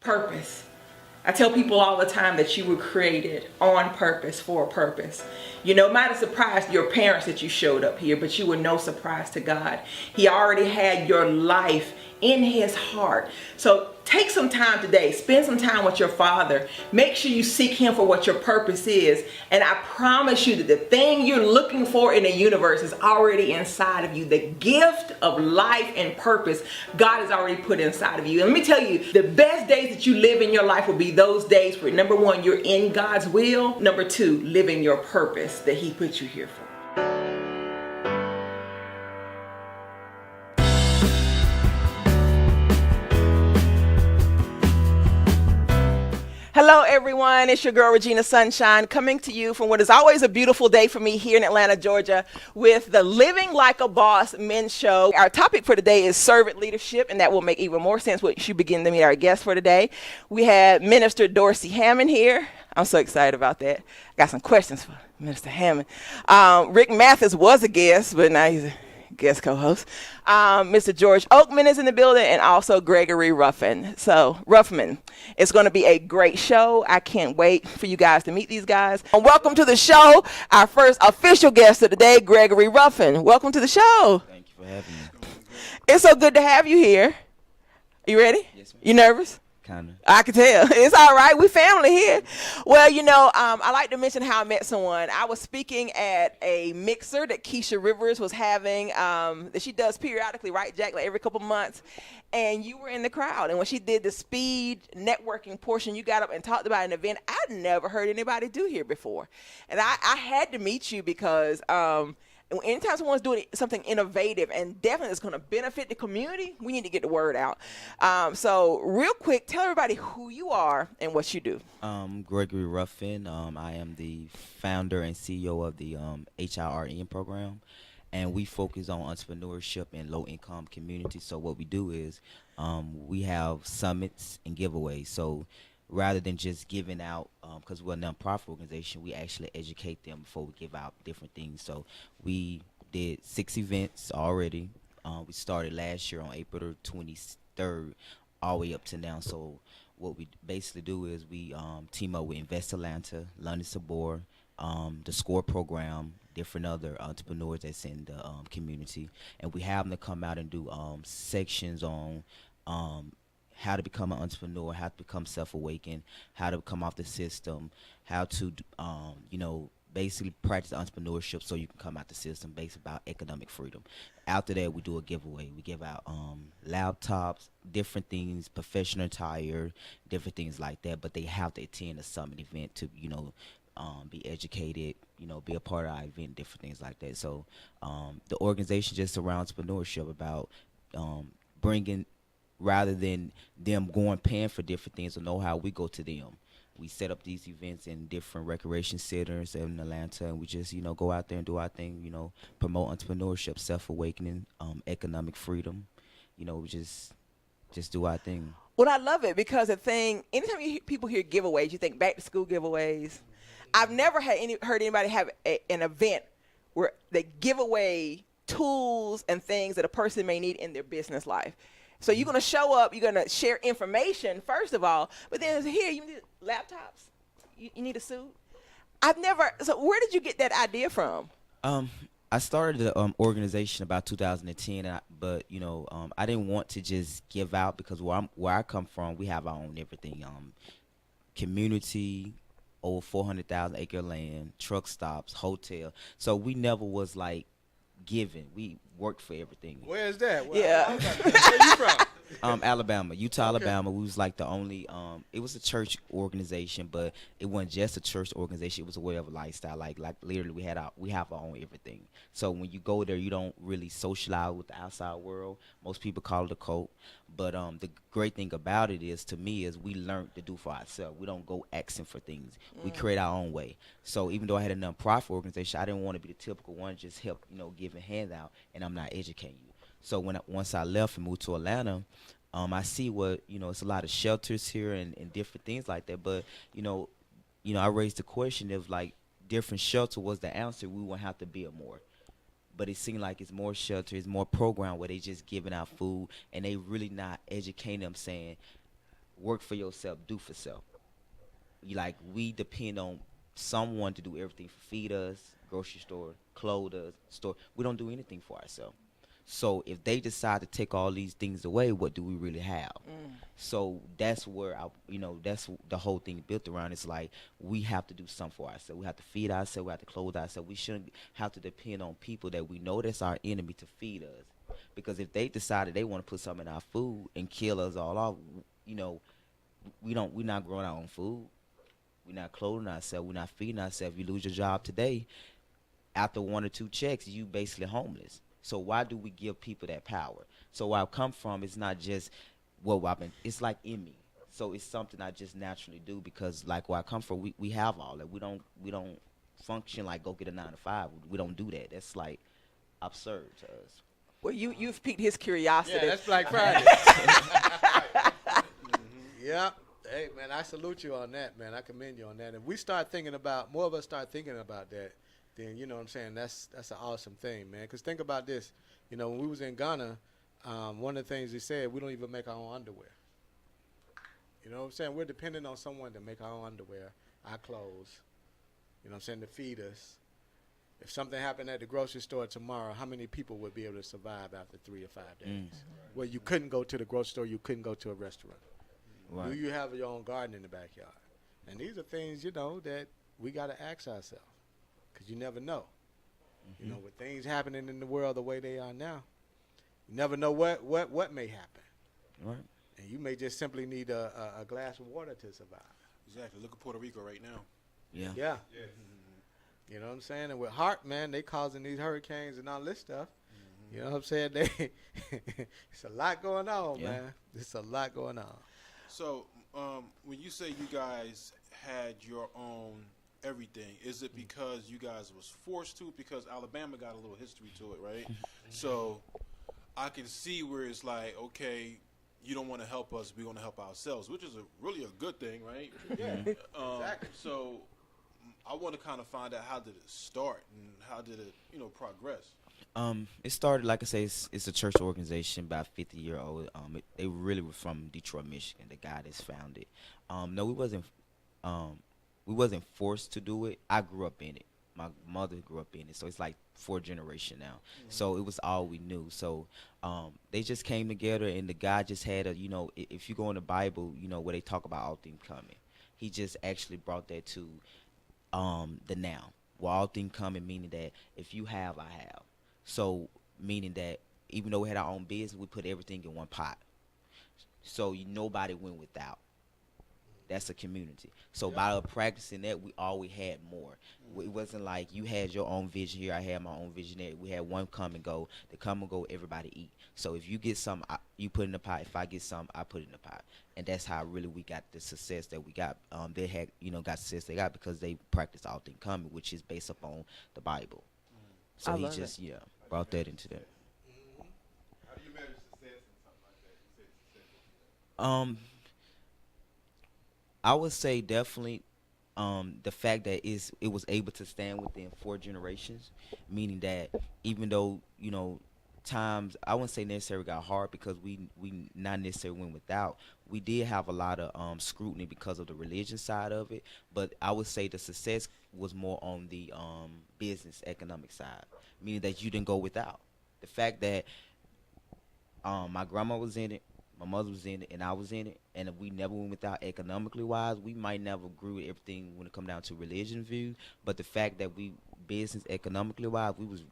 Purpose. I tell people all the time that you were created on purpose for a purpose. You know, it might have surprised your parents that you showed up here, but you were no surprise to God. He already had your life in his heart. So take some time today, spend some time with your Father. Make sure you seek him for what your purpose is. And I promise you that the thing you're looking for in the universe is already inside of you. The gift of life and purpose, God has already put inside of you. And let me tell you, the best days that you live in your life will be those days where, number one, you're in God's will. Number two, living your purpose that he put you here for. Hello everyone, it's your girl Regina Sunshine coming to you from what is always a beautiful day for me here in Atlanta, Georgia with the Living Like a Boss Men's Show. Our topic for today is servant leadership, and that will make even more sense once you begin to meet our guest for today. We had Minister Dorsey Hammond here. I'm so excited about that. I got some questions for Minister Hammond. Ric Mathis was a guest, but now he's a guest co-host. Mr. George Oakman is in the building, and also Gregory Ruffman. So, Ruffman, it's going to be a great show. I can't wait for you guys to meet these guys. And welcome to the show, our first official guest of the day, Gregory Ruffman. Welcome to the show. Thank you for having me. It's so good to have you here. You ready? Yes, ma'am. You nervous? Kind of. I can tell. It's all right. We family here. Well, you know, I like to mention how I met someone. I was speaking at a mixer that Keisha Rivers was having, that she does periodically, right, Jack, like every couple months. And you were in the crowd. And when she did the speed networking portion, you got up and talked about an event I'd never heard anybody do here before. And I had to meet you because anytime someone's doing something innovative and definitely is going to benefit the community, we need to get the word out. So real quick, tell everybody who you are and what you do. Gregory Ruffman. I am the founder and CEO of the HIRM program, and we focus on entrepreneurship and low-income communities. So what we do is we have summits and giveaways. So rather than just giving out, because we're a nonprofit organization, we actually educate them before we give out different things. So we did 6 events already. We started last year on April the 23rd, all the way up to now. So what we basically do is we team up with Invest Atlanta, London Sabor, the SCORE program, different other entrepreneurs that's in the community, and we have them to come out and do sections on how to become an entrepreneur, how to become self-awakened, how to come off the system, how to, basically practice entrepreneurship so you can come out the system based about economic freedom. After that, we do a giveaway. We give out laptops, different things, professional attire, different things like that, but they have to attend a summit event to, be educated, be a part of our event, different things like that. So the organization just around entrepreneurship about bringing, rather than them paying for different things or know how, we go to them. We set up these events in different recreation centers in Atlanta, and we just, go out there and do our thing, promote entrepreneurship, self-awakening, economic freedom. We just do our thing. Well, I love it because anytime people hear giveaways, you think back to school giveaways. I've never heard anybody have an event where they give away tools and things that a person may need in their business life. So you're going to show up, you're going to share information, first of all, but then here, you need laptops, you need a suit. So where did you get that idea from? I started the organization about 2010, but I didn't want to just give out, because where I come from, we have our own everything. Community, over 400,000 acre land, truck stops, hotel. So we never was like giving. We worked for everything. Where is that? Yeah. Where you from? Alabama, Utah, Okay. Alabama. We was like the only, it was a church organization, but it wasn't just a church organization. It was a way of lifestyle. Like literally we have our own everything. So when you go there, you don't really socialize with the outside world. Most people call it a cult. But the great thing about it is, to me, is we learned to do for ourselves. We don't go asking for things. We create our own way. So even though I had a nonprofit organization, I didn't want to be the typical one, just help, give a handout, and I'm not educating you. So once I left and moved to Atlanta, I see it's a lot of shelters here and different things like that. But, I raised the question of, like, different shelter was the answer. We won't have to build more. But it seemed like it's more shelters, more program where they just giving out food, and they really not educating them, saying, work for yourself, do for self. We depend on someone to do everything, for feed us, grocery store, clothe us, store. We don't do anything for ourselves. So if they decide to take all these things away, what do we really have? So that's where that's the whole thing built around. It's like we have to do something for ourselves. We have to feed ourselves. We have to clothe ourselves. We shouldn't have to depend on people that we know that's our enemy to feed us. Because if they decided they want to put something in our food and kill us all off, we're not growing our own food. We're not clothing ourselves. We're not feeding ourselves. You lose your job today, after 1 or 2 checks, you basically homeless. So why do we give people that power? So where I come from, it's not just it's like in me. So it's something I just naturally do because like where I come from, we have all that. We don't function like go get a 9 to 5. We don't do that. That's like absurd to us. Well, you've piqued his curiosity. Yeah, that's Black Friday. Yeah. Hey, man, I salute you on that, man. I commend you on that. If we start thinking about, more of us start thinking about that, then, you know what I'm saying, that's an awesome thing, man. Because think about this. When we was in Ghana, one of the things they said, we don't even make our own underwear. You know what I'm saying? We're dependent on someone to make our own underwear, our clothes, you know what I'm saying, to feed us. If something happened at the grocery store tomorrow, how many people would be able to survive after 3 or 5 days? Well, you couldn't go to the grocery store, you couldn't go to a restaurant. Right. Do you have your own garden in the backyard? And these are things, that we got to ask ourselves because you never know. With things happening in the world the way they are now, you never know what may happen. Right. And you may just simply need a glass of water to survive. Exactly. Look at Puerto Rico right now. Yeah. Yeah. You know what I'm saying? And with HIRM, man, they causing these hurricanes and all this stuff. You know what I'm saying? It's a lot going on, man. It's a lot going on. So when you say you guys had your own everything, is it because you guys was forced to? Because Alabama got a little history to it, right? So I can see where it's like, okay, you don't want to help us, we're going to help ourselves, which is really a good thing, right? Yeah, exactly. So I want to kind of find out, how did it start and how did it, progress? It started, like I say, it's a church organization, about 50-year-old. They really were from Detroit, Michigan. The guy that's founded it. No, we wasn't forced to do it. I grew up in it. My mother grew up in it, so it's like 4th generation now. So it was all we knew. So they just came together, and the guy just had if you go in the Bible, where they talk about all things coming, he just actually brought that to the now, where all things coming, meaning that if you have, I have. So meaning that even though we had our own business, we put everything in one pot. So nobody went without. That's a community. So by practicing that, we always had more. It wasn't like you had your own vision here, I had my own vision there. We had one come and go. The come and go, everybody eat. So if you get some, you put in the pot. If I get some, I put it in the pot. And that's how really we got the success that we got. They had, got success they got because they practiced all things coming, which is based upon the Bible. So I he love just brought that into that. How do you measure success in something like that? You said success. I would say definitely the fact that it was able to stand within 4 generations, meaning that even though, times, I wouldn't say necessarily got hard because we not necessarily went without. We did have a lot of scrutiny because of the religion side of it, but I would say the success was more on the business economic side, meaning that you didn't go without. The fact that my grandma was in it, my mother was in it, and I was in it, and if we never went without economically wise, we might never grew everything when it come down to religion view. But the fact that we business economically wise, we was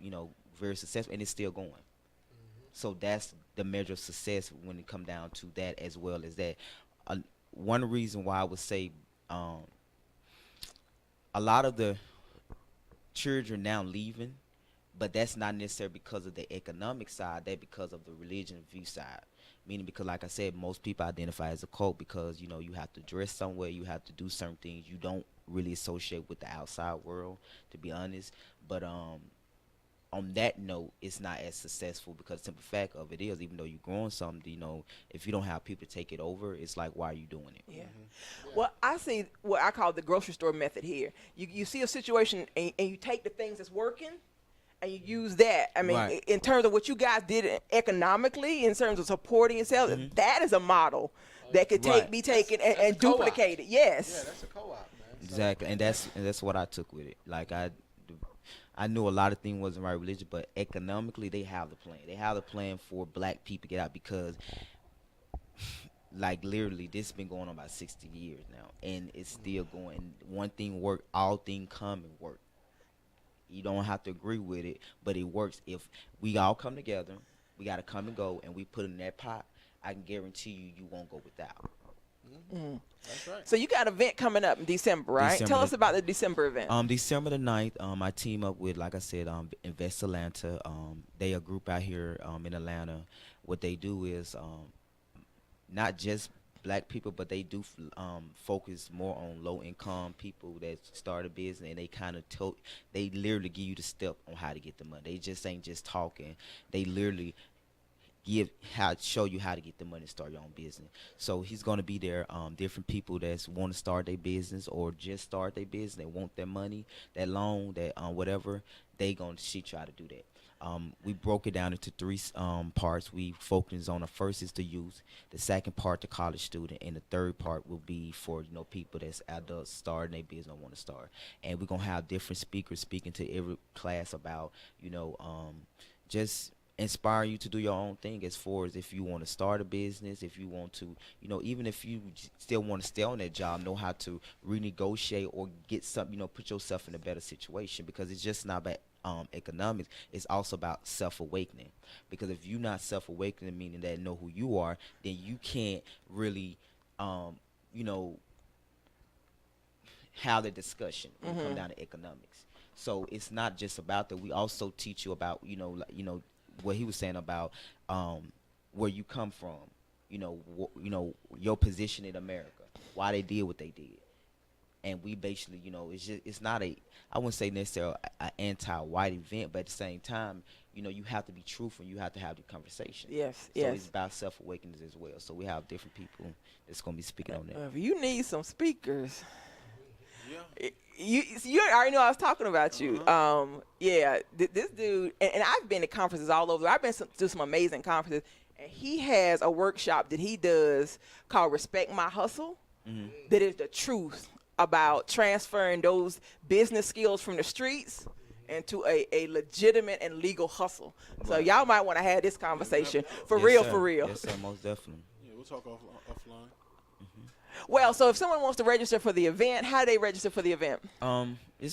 very successful, and it's still going. So that's the measure of success when it come down to that, as well as that. One reason why I would say a lot of the children now leaving, but that's not necessarily because of the economic side, that because of the religion view side. Meaning because, like I said, most people identify as a cult because, you have to dress somewhere, you have to do certain things. You don't really associate with the outside world, to be honest. But on that note, it's not as successful because the simple fact of it is, even though you're growing something, if you don't have people to take it over, it's like, why are you doing it? Yeah. Well, I see what I call the grocery store method here. You see a situation and you take the things that's working and you use that. I mean, Right. in terms of what you guys did economically, in terms of supporting yourself, that is a model that could be taken and co-op. duplicated. Yes. Yeah, that's a co-op, man. Exactly, and that's what I took with it. Like I knew a lot of things wasn't right religion, but economically they have the plan. They have the plan for black people to get out because, like literally, this has been going on about 60 years now, and it's still going. One thing work, all things come and work. You don't have to agree with it, but it works if we all come together. We got to come and go, and we put it in that pot. I can guarantee you won't go without. Mm. That's right. So you got an event coming up in December, right? Tell us about the December event. December the 9th, I team up with, like I said, Invest Atlanta. They a group out here in Atlanta. What they do is not just black people, but they do focus more on low-income people that start a business, and they kind of they literally give you the step on how to get the money. They just ain't just talking. They literally show you how to get the money to start your own business. So he's going to be there. Different people that want to start their business or just start their business, they want their money, that loan, that whatever, they going to teach you how to do that. We broke it down into three parts. We focus on the first is the youth, the second part the college student, and the third part will be for people that's adults starting their business or want to start. And we're gonna have different speakers speaking to every class about just inspire you to do your own thing, as far as if you want to start a business, if you want to, even if you still want to stay on that job, know how to renegotiate or get something, put yourself in a better situation, because it's just not about economics. It's also about self-awakening, because if you're not self-awakening, meaning that know who you are, then you can't really have the discussion when it comes down to economics. So it's not just about that. We also teach you about what he was saying about where you come from, your position in America, why they did what they did. And we basically, it's not I wouldn't say necessarily an anti-white event, but at the same time, you have to be truthful. You have to have the conversation. Yes, so it's about self-awakenings as well. So we have different people that's going to be speaking on that. If you need some speakers, Yeah. you already know I was talking about you. This dude, and I've been to conferences all over. I've been to some amazing conferences, and he has a workshop that he does called Respect My Hustle. Mm-hmm. That is the truth about transferring those business skills from the streets into a legitimate and legal hustle. So y'all might want to have this conversation for real. Yes, sir, most definitely. Yeah, we'll talk offline. Well, so if someone wants to register for the event, how do they register for the event? We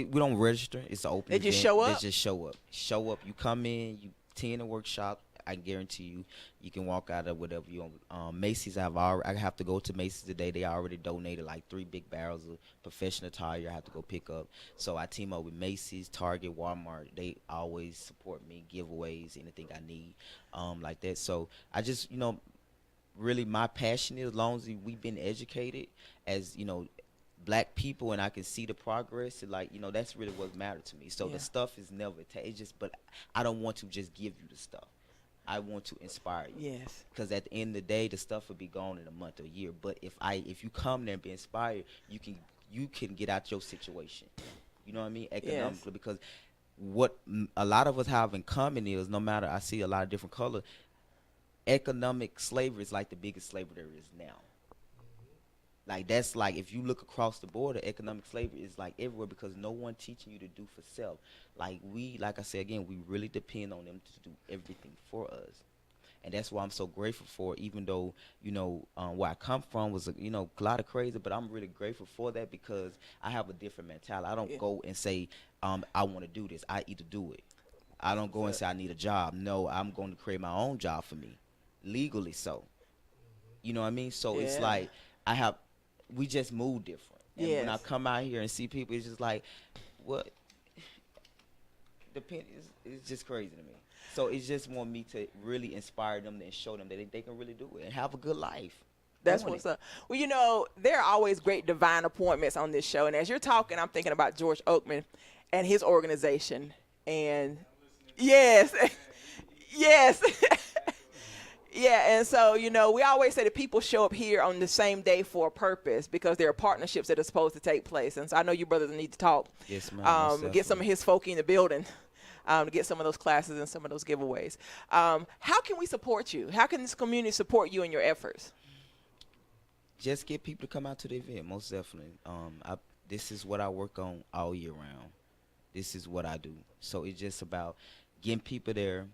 don't register. It's an open They event. just show up? They just show up. Show up. You come in, you attend a workshop. I guarantee you can walk out of whatever you want. Macy's, I have to go to Macy's today. They already donated like 3 big barrels of professional attire I have to go pick up. So I team up with Macy's, Target, Walmart. They always support me, giveaways, anything I need, like that. So I just, really my passion is, as long as we've been educated as, black people, and I can see the progress, and that's really what mattered to me. So the stuff is never it's just, but I don't want to just give you the stuff. I want to inspire you. Yes. Because at the end of the day, the stuff will be gone in a month or a year. But if you come there and be inspired, you can get out your situation. You know what I mean? Economically. Yes. Because what a lot of us have in common is, no matter, I see a lot of different colors, economic slavery is like the biggest slavery there is now. Like, that's like, if you look across the border, economic slavery is like everywhere, because no one teaching you to do for self. Like I said again, we really depend on them to do everything for us. And that's why I'm so grateful for, even though, where I come from was, a lot of crazy, but I'm really grateful for that, because I have a different mentality. I don't go and say, I want to do this. I either do it. I don't go and say I need a job. No, I'm going to create my own job for me, legally so. You know what I mean? So it's like, we just move different. And when I come out here and see people, it's just like, what? It's just crazy to me. So it's just want me to really inspire them and show them that they can really do it and have a good life. That's what's up. Well, there are always great divine appointments on this show. And as you're talking, I'm thinking about George Oakman and his organization. And yes. Yeah, and so, we always say that people show up here on the same day for a purpose, because there are partnerships that are supposed to take place. And so I know you brothers need to talk. Yes, ma'am. Get some of his folk in the building. to get some of those classes and some of those giveaways. How can we support you? How can this community support you in your efforts? Just get people to come out to the event, most definitely. This is what I work on all year round. This is what I do. So it's just about getting people there.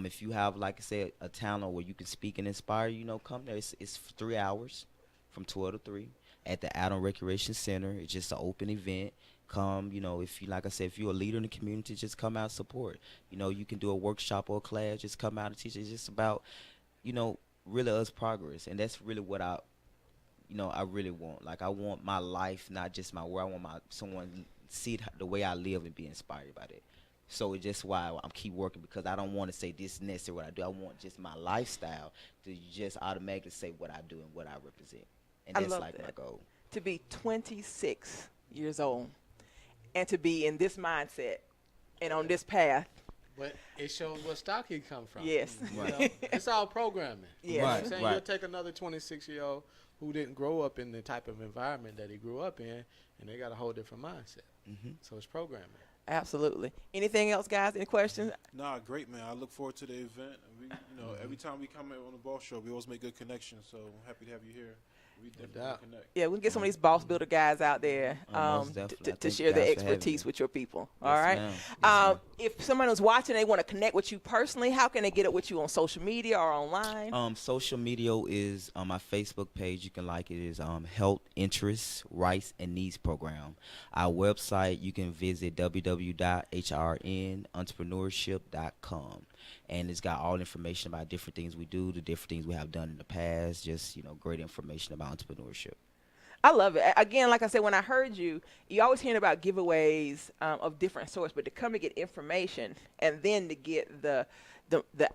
If you have, like I said, a talent where you can speak and inspire, come there. It's 3 hours from 12 to 3 at the Adams Recreation Center. It's just an open event. Come, if you, like I said, if you're a leader in the community, just come out, support. You can do a workshop or a class, just come out and teach. It's just about, really us progress. And that's really what I really want. Like, I want my life, not just my work. I want someone see the way I live and be inspired by that. So it's just why I'm keep working, because I don't want to say this is necessary what I do. I want just my lifestyle to just automatically say what I do and what I represent. And that's like my goal. To be 26 years old and to be in this mindset and on this path. But it shows what stock he come from. Yes. Right. It's all programming. Yes. You know what I'm Right, saying? right. You'll take another 26-year-old who didn't grow up in the type of environment that he grew up in, and they got a whole different mindset. Mm-hmm. So it's programming. Absolutely. Anything else, guys? Any questions? Nah, great, man. I look forward to the event. We, every time we come on the Boss Show, we always make good connections. So I'm happy to have you here. We definitely doubt. connect. Yeah, we can get some of these boss builder guys out there Most definitely. I to thank share you their guys for having expertise me. with your people. Yes, All right. ma'am. Yes, ma'am. If someone was watching, they want to connect with you personally, how can they get it with you on social media or online? Social media is on my Facebook page. You can like it. Is Health Interests, Rights, and Needs Program. Our website, you can visit www.hrnentrepreneurship.com. And it's got all information about different things we do, the different things we have done in the past, just, great information about entrepreneurship. I love it. Again, like I said, when I heard you always hearing about giveaways of different sorts, but to come to get information and then to get the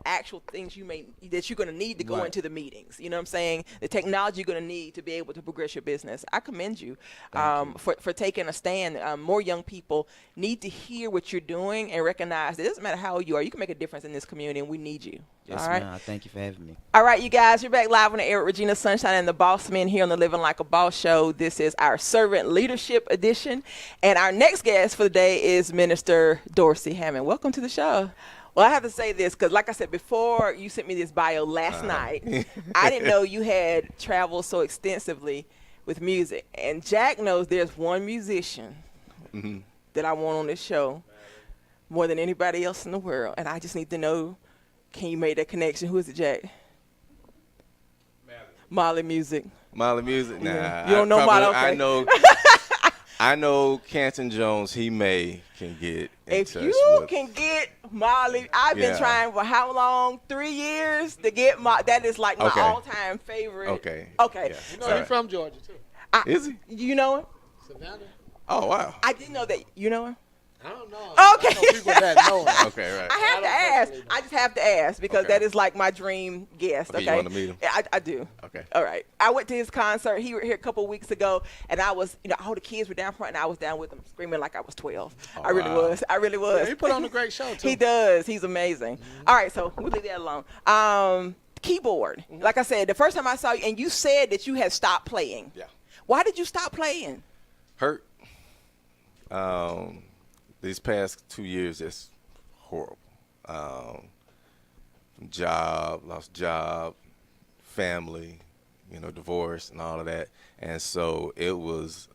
actual things that you're going to need to go Right. into the meetings. You know what I'm saying? The technology you're going to need to be able to progress your business. I commend you, Thank you. for taking a stand. More young people need to hear what you're doing and recognize that it doesn't matter how old you are. You can make a difference in this community, and we need you. Yes, all right? ma'am. Thank you for having me. All right, you guys, you're back live on the air with Regina Sunshine and the Boss Men here on the Living Like a Boss show. This is our Servant Leadership edition. And our next guest for the day is Minister Dorsey Hammond. Welcome to the show. Well, I have to say this because, like I said, before you sent me this bio last night, I didn't know you had traveled so extensively with music. And Jack knows there's one musician that I want on this show more than anybody else in the world. And I just need to know, can you make that connection? Who is it, Jack? Molly Music. Molly Music? Nah. Yeah. You don't know Molly? Okay. I know Canton Jones, can get in If touch you with. can get Molly, I've been Yeah. trying for how long? 3 years to get that is like my Okay. all-time favorite. Okay. Okay. Yeah. You know, All he's right. from Georgia, too. Is he? You know him? Savannah? Oh, wow. I didn't know that. You know him? I don't know. Okay. I know people that know him. Okay, right. I have to don't ask. personally know. I just have to ask because Okay. that is like my dream guest. Okay, Okay. you wanna meet him? Yeah, I do. Okay. All right. I went to his concert. He was here a couple of weeks ago, and I was, all the kids were down front, and I was down with them, screaming like I was 12. Oh, I really wow. was. I really was. Yeah, he put on a great show, too. He does. He's amazing. All right, so we'll leave that alone. Keyboard. Like I said, the first time I saw you, and you said that you had stopped playing. Yeah. Why did you stop playing? Hurt. These past 2 years, it's horrible. Lost job, family, divorce and all of that. And so it was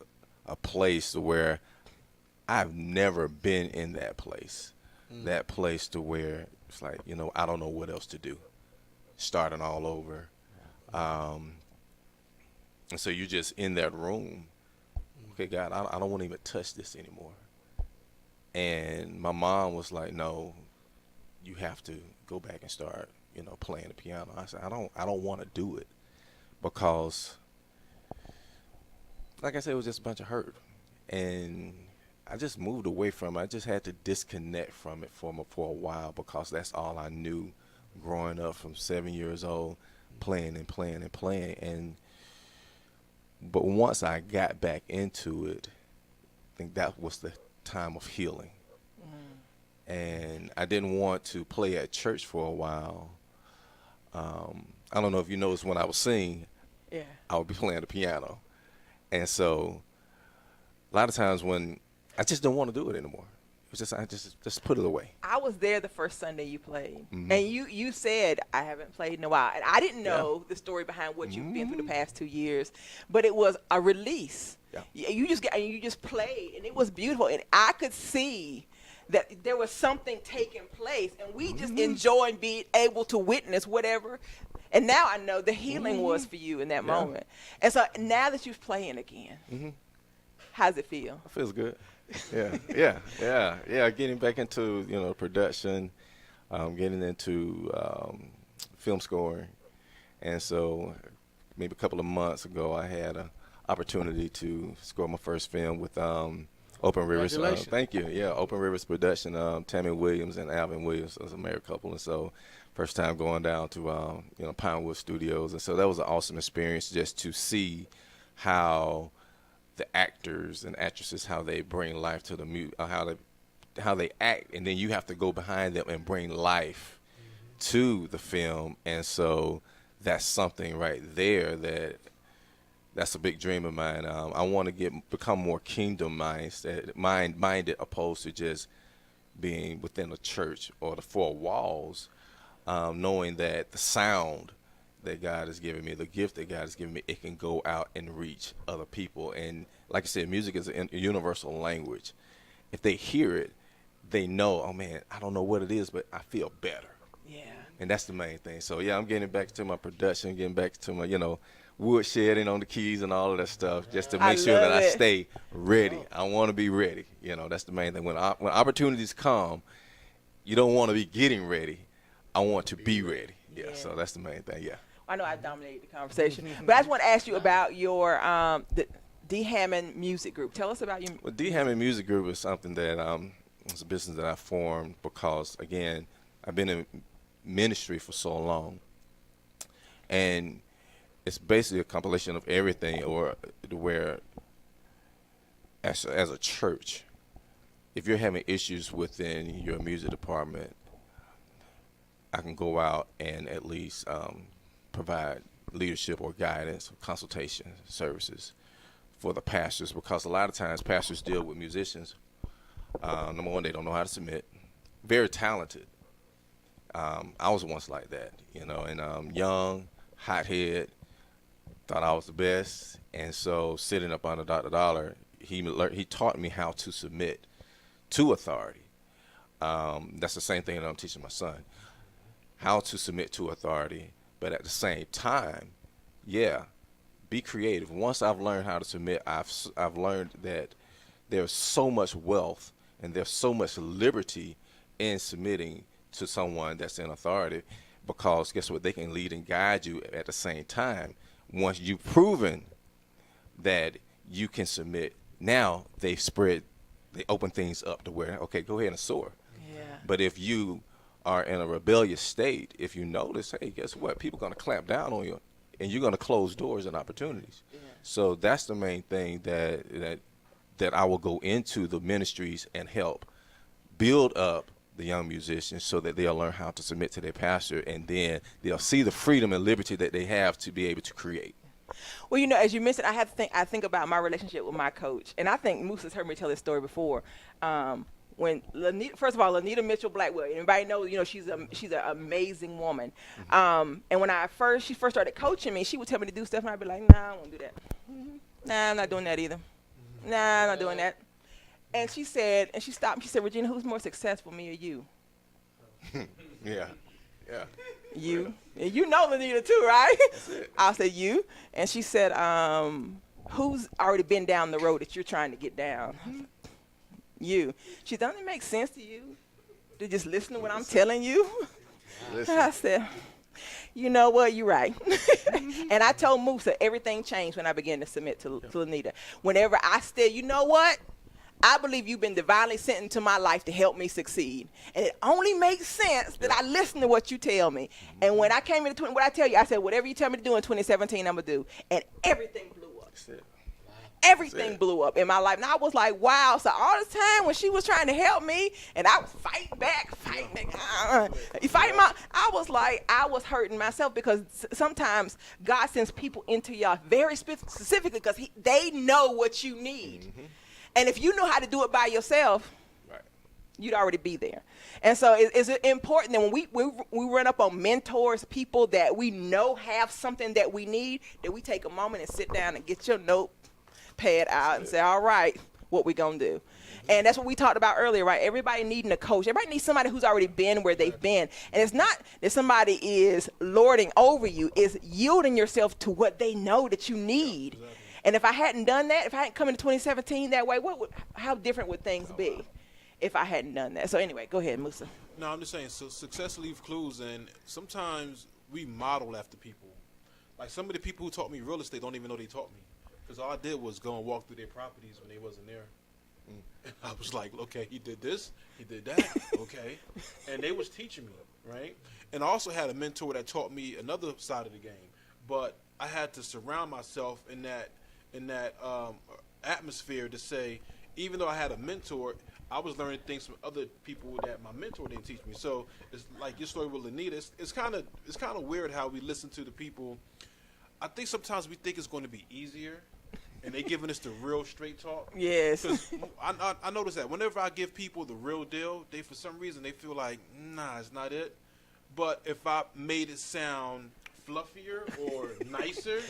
a place where I've never been in that place. That place to where it's like, I don't know what else to do. Starting all over. And so you're just in that room. Okay, God, I don't want to even touch this anymore. And my mom was like, no, you have to go back and start, playing the piano. I said, I don't want to do it because, like I said, it was just a bunch of hurt. And I just moved away from it. I just had to disconnect from it for a while because that's all I knew growing up from 7 years old, playing and playing and playing. But once I got back into it, I think that was the time of healing. And I didn't want to play at church for a while. I don't know if you noticed when I was singing, Yeah. I would be playing the piano. And so a lot of times when I just don't want to do it anymore. was just I just put it away. I was there the first Sunday you played, Mhm. and you said I haven't played in a while, and I didn't know the story behind what you've been through the past 2 years, but it was a release. Yeah. You just played, and it was beautiful, and I could see that there was something taking place, and we just enjoyed being able to witness whatever. And now I know the healing was for you in that moment. And so now that you're playing again, how's it feel? It feels good. Yeah. Getting back into production, getting into film scoring, and so maybe a couple of months ago I had an opportunity to score my first film with Open Rivers. Thank you. Yeah, Open Rivers production. Tammy Williams and Alvin Williams was a married couple, and so first time going down to Pinewood Studios, and so that was an awesome experience just to see how the actors and actresses, how they bring life to the how they act, and then you have to go behind them and bring life to the film, and so that's something right there that's a big dream of mine. I want to become more kingdom minded, opposed to just being within a church or the four walls, knowing that the sound that God has given me, the gift that God has given me, it can go out and reach other people. And like I said, music is a universal language. If they hear it, they know, oh man, I don't know what it is, but I feel better. Yeah. And that's the main thing. So yeah, I'm getting back to my production, getting back to my, woodshedding on the keys and all of that stuff, just to make sure that I stay ready. I want to be ready. That's the main thing. When opportunities come, you don't want to be getting ready. I want to be ready. Yeah. So that's the main thing. Yeah. I know I dominated the conversation, but I just want to ask you about your the D. Hammond Music Group. Tell us about your. Well, D. Hammond Music Group is something that it's a business that I formed because, again, I've been in ministry for so long, and it's basically a compilation of everything, or where as a church, if you're having issues within your music department, I can go out and at least provide leadership or guidance or consultation services for the pastors, because a lot of times pastors deal with musicians. Number one, they don't know how to submit. Very talented. I was once like that, and young, hothead, thought I was the best, and so sitting up under Dr. Dollar, he taught me how to submit to authority. That's the same thing that I'm teaching my son, how to submit to authority, but at the same time, be creative. Once I've learned how to submit, I've learned that there's so much wealth and there's so much liberty in submitting to someone that's in authority, because guess what? They can lead and guide you at the same time. Once you've proven that you can submit, now they open things up to where, okay, go ahead and soar. Yeah. But if you are in a rebellious state, if you notice, hey, guess what? People are going to clamp down on you, and you're going to close doors and opportunities. Yeah. So that's the main thing that I will go into the ministries and help build up the young musicians so that they'll learn how to submit to their pastor, and then they'll see the freedom and liberty that they have to be able to create. Well, as you mentioned, I think about my relationship with my coach, and I think Musah's heard me tell this story before. When first of all, Lanita Mitchell Blackwell, everybody knows, she's an amazing woman. And when she first started coaching me, she would tell me to do stuff, and I'd be like, nah, I won't do that. Nah, I'm not doing that either. Nah, I'm not doing that. And she said, and she stopped me. She said, Regina, who's more successful, me or you? Yeah. You. And you know Lanita too, right? I'll say you. And she said, who's already been down the road that you're trying to get down? You. She said, doesn't it make sense to you to just listen to what I'm telling you? I said, you know what, you're right. And I told Musah everything changed when I began to submit to Lanita. Whenever I said, you know what? I believe you've been divinely sent into my life to help me succeed. And it only makes sense that I listen to what you tell me. And when I came into what I tell you, I said, whatever you tell me to do in 2017, I'm going to do. And everything blew up. That's it. Everything blew up in my life. And I was like, wow. So all this time when she was trying to help me and I was fighting back, I was like, I was hurting myself, because sometimes God sends people into y'all very specifically because they know what you need. Mm-hmm. And if you know how to do it by yourself, right, you'd already be there. And so it's important that when we run up on mentors, people that we know have something that we need, that we take a moment and sit down and get your notepad out and say, all right, what we gonna do? And that's what we talked about earlier, right? Everybody needing a coach. Everybody needs somebody who's already been where they've been. And it's not that somebody is lording over you. It's yielding yourself to what they know that you need. Exactly. And if I hadn't done that, if I hadn't come into 2017 that way, how different would things be if I hadn't done that? So anyway, go ahead, Musah. No, I'm just saying, so success leaves clues, and sometimes we model after people. Like some of the people who taught me real estate don't even know they taught me, because all I did was go and walk through their properties when they wasn't there. And I was like, okay, he did this, he did that, okay. And they was teaching me, right? And I also had a mentor that taught me another side of the game, but I had to surround myself in that atmosphere to say, even though I had a mentor, I was learning things from other people that my mentor didn't teach me. So it's like your story with Lanita. It's kind of weird how we listen to the people. I think sometimes we think it's going to be easier, and they giving us the real straight talk. Yes. Because I notice that whenever I give people the real deal, they for some reason they feel like, nah, it's not it. But if I made it sound fluffier or nicer,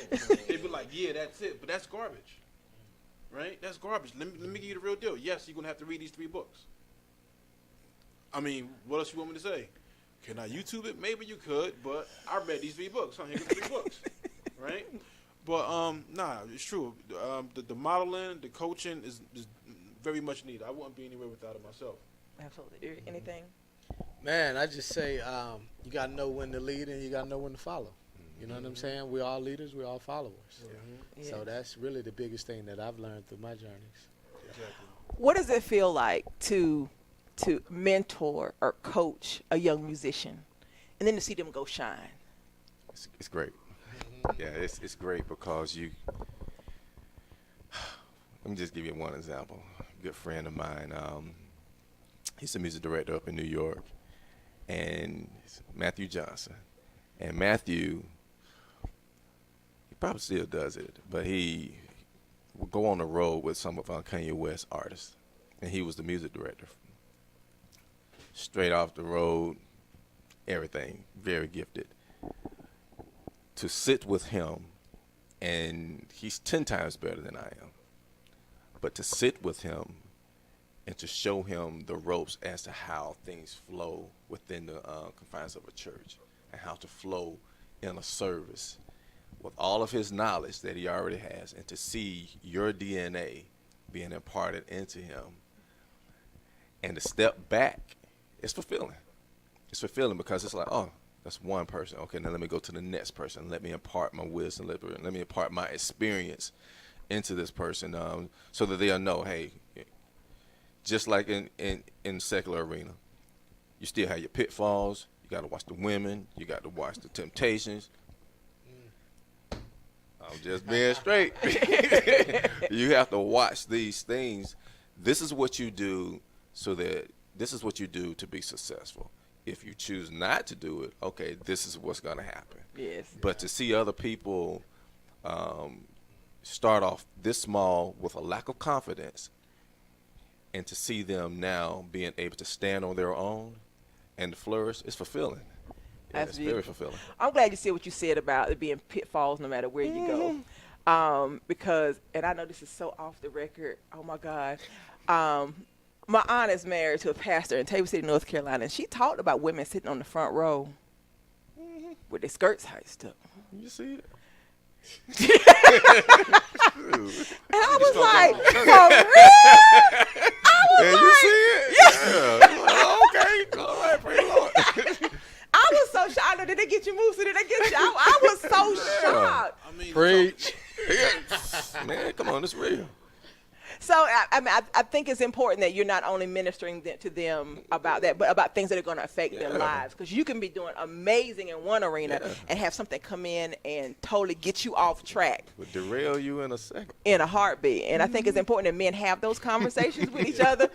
they'd be like, yeah, that's it. But that's garbage. Right? That's garbage. Let me give you the real deal. Yes, you're going to have to read these 3 books. I mean, what else you want me to say? Can I YouTube it? Maybe you could, but I read these 3 books. Here go the 3 books. Right? But, nah, it's true. The modeling, the coaching is very much needed. I wouldn't be anywhere without it myself. Absolutely. Anything? Man, I just say you got to know when to lead and you got to know when to follow. You know what I'm saying? We're all leaders. We're all followers. Yeah. So that's really the biggest thing that I've learned through my journeys. Exactly. What does it feel like to mentor or coach a young musician and then to see them go shine? It's great. Yeah, it's great because you. Let me just give you one example. A good friend of mine, he's a music director up in New York, and it's Matthew Johnson. And Matthew, he probably still does it, but he would go on the road with some of Kanye West artists, and he was the music director. Straight off the road, everything, very gifted. To sit with him, and he's 10 times better than I am, but to sit with him and to show him the ropes as to how things flow within the confines of a church and how to flow in a service with all of his knowledge that he already has, and to see your DNA being imparted into him and to step back, it's fulfilling. It's fulfilling because it's like, oh, that's one person. Okay, now let me go to the next person. Let me impart my wisdom. Let me impart my experience into this person, so that they'll know, hey, just like in the secular arena, you still have your pitfalls. You got to watch the women. You got to watch the temptations. I'm just being straight. You have to watch these things. This is what you do this is what you do to be successful. If you choose not to do it, okay, this is what's going to happen. Yes. But to see other people start off this small with a lack of confidence, and to see them now being able to stand on their own and flourish, it's fulfilling. Yeah, it's very fulfilling. I'm glad you said what you said about it being pitfalls no matter where you go. Because, and I know this is so off the record, oh my God. My aunt is married to a pastor in Table City, North Carolina, and she talked about women sitting on the front row with their skirts hiked up. You see it? And I was like, for real? You see it? Yeah. Okay. All right, praise the Lord. I was so shocked. I know, did they get you moved? Did they get you? I was so shocked. I mean, Preach. Man, come on, it's real. So I think it's important that you're not only ministering to them about that, but about things that are going to affect their lives. Because you can be doing amazing in one arena and have something come in and totally get you off track. Would derail you in a second. In a heartbeat. And I think it's important that men have those conversations with each other.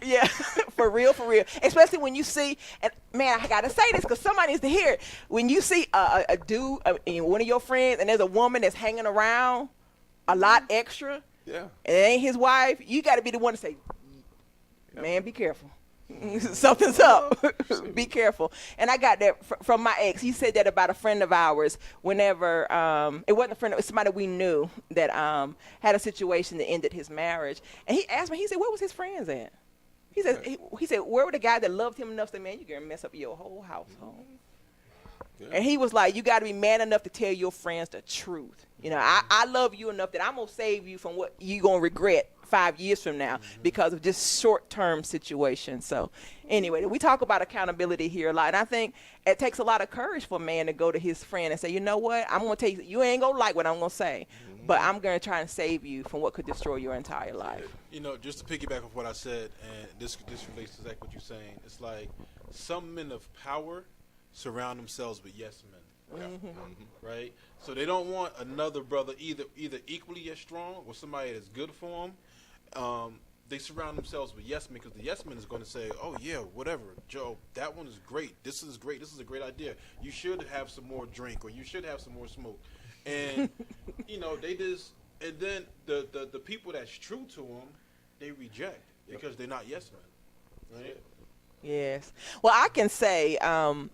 Yeah, for real, for real. Especially when you see, and man, I got to say this because somebody needs to hear it. When you see a dude, one of your friends, and there's a woman that's hanging around a lot extra, Yeah. and it ain't his wife, you got to be the one to say, man, be careful. Something's up. Be careful. And I got that from my ex. He said that about a friend of ours whenever, it wasn't a friend, it was somebody we knew that had a situation that ended his marriage. And he asked me, he said, where was his friends at? He said, where were the guy that loved him enough to say, man, you're going to mess up your whole household. Yeah. And he was like, you got to be man enough to tell your friends the truth. You know, I love you enough that I'm going to save you from what you're going to regret 5 years from now because of just short-term situations. So anyway, we talk about accountability here a lot. And I think it takes a lot of courage for a man to go to his friend and say, you know what, I'm going to tell you, you ain't going to like what I'm going to say, but I'm going to try and save you from what could destroy your entire life. You know, just to piggyback off what I said, and this relates to exactly what you're saying, it's like some men of power surround themselves with yes men. Right? So they don't want another brother either equally as strong or somebody that's good for them. They surround themselves with yes men because the yes man is going to say, oh, yeah, whatever, Joe, that one is great. This is great. This is a great idea. You should have some more drink or you should have some more smoke. And, you know, they just – and then the people that's true to them, they reject because they're not yes men. Right? Yes. Well, I can say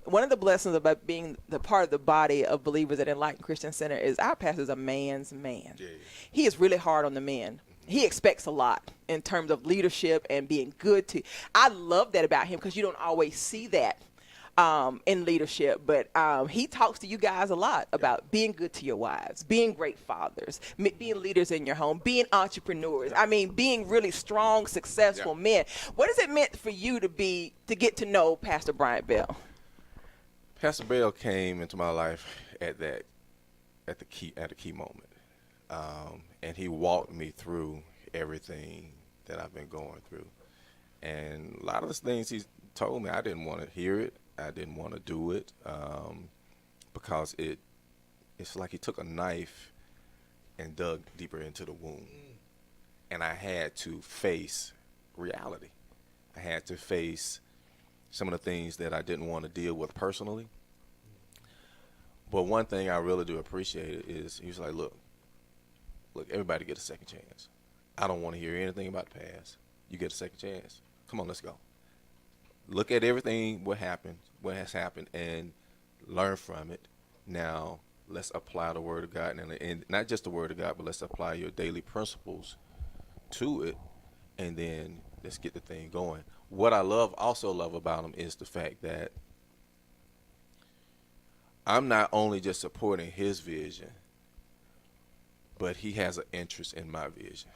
one of the blessings about being the part of the body of believers at Enlightened Christian Center is our pastor is a man's man. Yeah. He is really hard on the men. He expects a lot in terms of leadership and being good to. I love that about him because you don't always see that in leadership. But he talks to you guys a lot about being good to your wives, being great fathers, being leaders in your home, being entrepreneurs. I mean, being really strong, successful men. What has it meant for you to get to know Pastor Bryant Bell? Pastor Bell came into my life at a key moment. And he walked me through everything that I've been going through. And a lot of the things he told me, I didn't want to hear it. I didn't want to do it because it's like he took a knife and dug deeper into the wound. And I had to face reality. I had to face some of the things that I didn't want to deal with personally. But one thing I really do appreciate is he was like, look, everybody get a second chance. I don't want to hear anything about the past. You get a second chance. Come on, let's go. Look at everything, what has happened, and learn from it. Now, let's apply the Word of God, and not just the Word of God, but let's apply your daily principles to it, and then let's get the thing going. What I also love about him is the fact that I'm not only just supporting his vision, but he has an interest in my vision.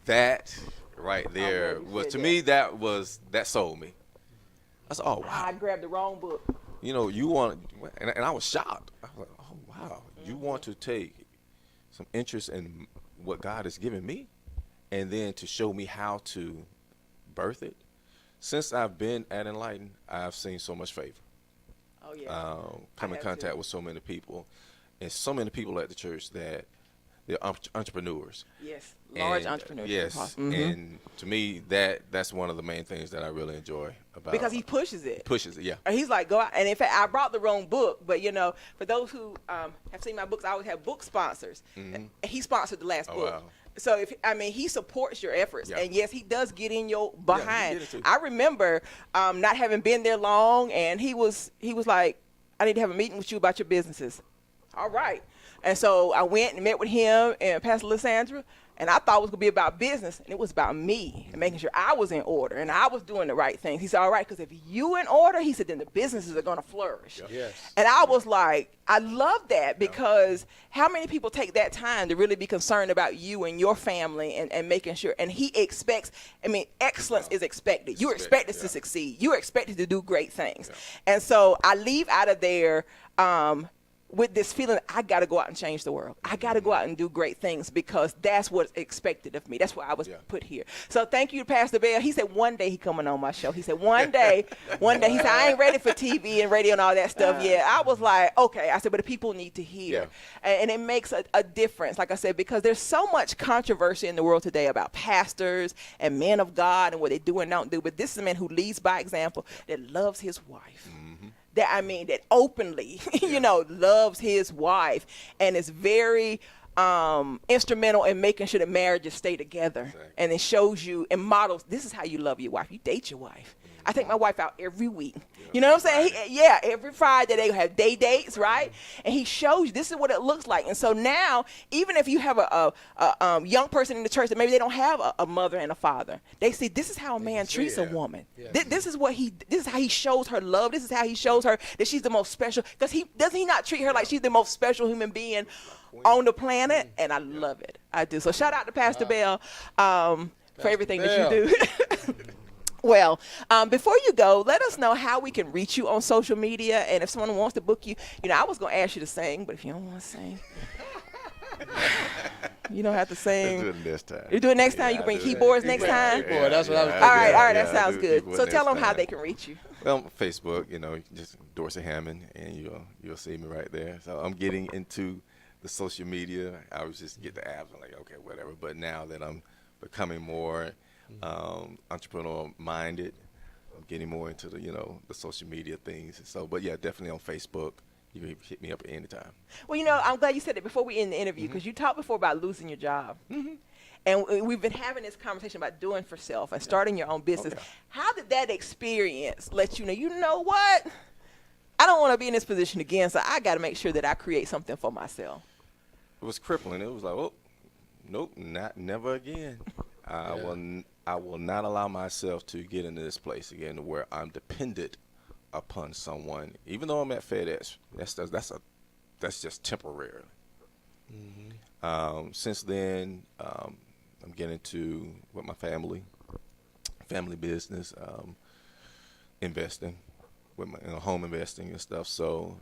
That right there was, to me, that sold me. I said, oh, wow. I grabbed the wrong book. You know, you want, and I was shocked. I was like, oh, wow. You want to take some interest in what God has given me and then to show me how to birth it. Since I've been at Enlighten, I've seen so much favor. Oh, yeah. Come in contact with so many people. And so many people at the church that they're entrepreneurs. Yes, large entrepreneurs. Yes, and to me, that's one of the main things that I really enjoy about. Because he pushes it. Yeah. He's like, go out. And in fact, I brought the wrong book, but you know, for those who have seen my books, I always have book sponsors. He sponsored the last book. Wow. So he supports your efforts, and yes, he does get in your behind. I remember not having been there long, and he was like, I need to have a meeting with you about your businesses. All right. And so I went and met with him and Pastor Lysandra, and I thought it was going to be about business, and it was about me and making sure I was in order and I was doing the right things. He said, all right, because if you in order, he said, then the businesses are going to flourish. Yes. And I was like, I love that because how many people take that time to really be concerned about you and your family and making sure, and he expects, excellence is expected. You're expected to succeed. You're expected to do great things. And so I leave out of there with this feeling, I got to go out and change the world. I got to go out and do great things because that's what's expected of me. That's why I was put here. So thank you to Pastor Bell. He said one day he coming on my show. He said one day. He said, I ain't ready for TV and radio and all that stuff yet. I was like, okay. I said, but the people need to hear. And it makes a difference, like I said, because there's so much controversy in the world today about pastors and men of God and what they do and don't do. But this is a man who leads by example, that loves his wife. That openly, loves his wife and is very instrumental in making sure that marriages stay together. Exactly. And it shows you and models, this is how you love your wife. You date your wife. I take my wife out every week. You know what I'm saying? Every Friday they have day dates, right? And he shows you this is what it looks like. And so now, even if you have a young person in the church that maybe they don't have a mother and a father, they see this is how a man treats a woman. Yeah. This is how he shows her love. This is how he shows her that she's the most special. Because doesn't he not treat her like she's the most special human being on the planet? And I love it. I do. So shout out to Pastor Bell for everything that you do. Well, before you go, let us know how we can reach you on social media, and if someone wants to book you. You know, I was going to ask you to sing, but if you don't want to sing, you don't have to sing. Let's do it next time. You do it next time? You can bring keyboards next time? Yeah, that's what I was All right, thinking. that sounds good. So tell them how they can reach you. Well, Facebook, you know, just Dorsey Hammond, and you'll see me right there. So I'm getting into the social media. I was just get the apps. I'm like, okay, whatever. But now that I'm becoming more entrepreneur minded, I'm getting more into the social media things. So, but yeah, definitely on Facebook. You can hit me up at any time. Well, you know, I'm glad you said it before we end the interview, because you talked before about losing your job. And we've been having this conversation about doing for self and starting your own business. How did that experience let you know what? I don't want to be in this position again, so I got to make sure that I create something for myself. It was crippling. It was like, oh, nope, never again. I will not allow myself to get into this place again where I'm dependent upon someone. Even though I'm at FedEx, that's just temporary. Since then, I'm getting into with my family business, investing with my home investing and stuff. So,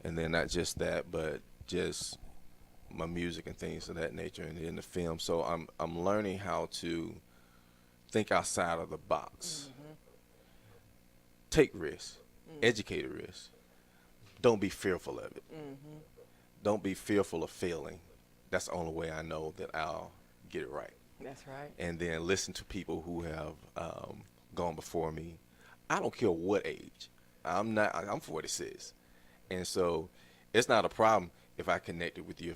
and then not just that, but just my music and things of that nature, and in the film. So I'm learning how to think outside of the box, take risks, educated risks. Don't be fearful of it. Don't be fearful of failing. That's the only way I know that I'll get it right. That's right. And then listen to people who have gone before me. I don't care what age. I'm 46. And so it's not a problem if I connected with you,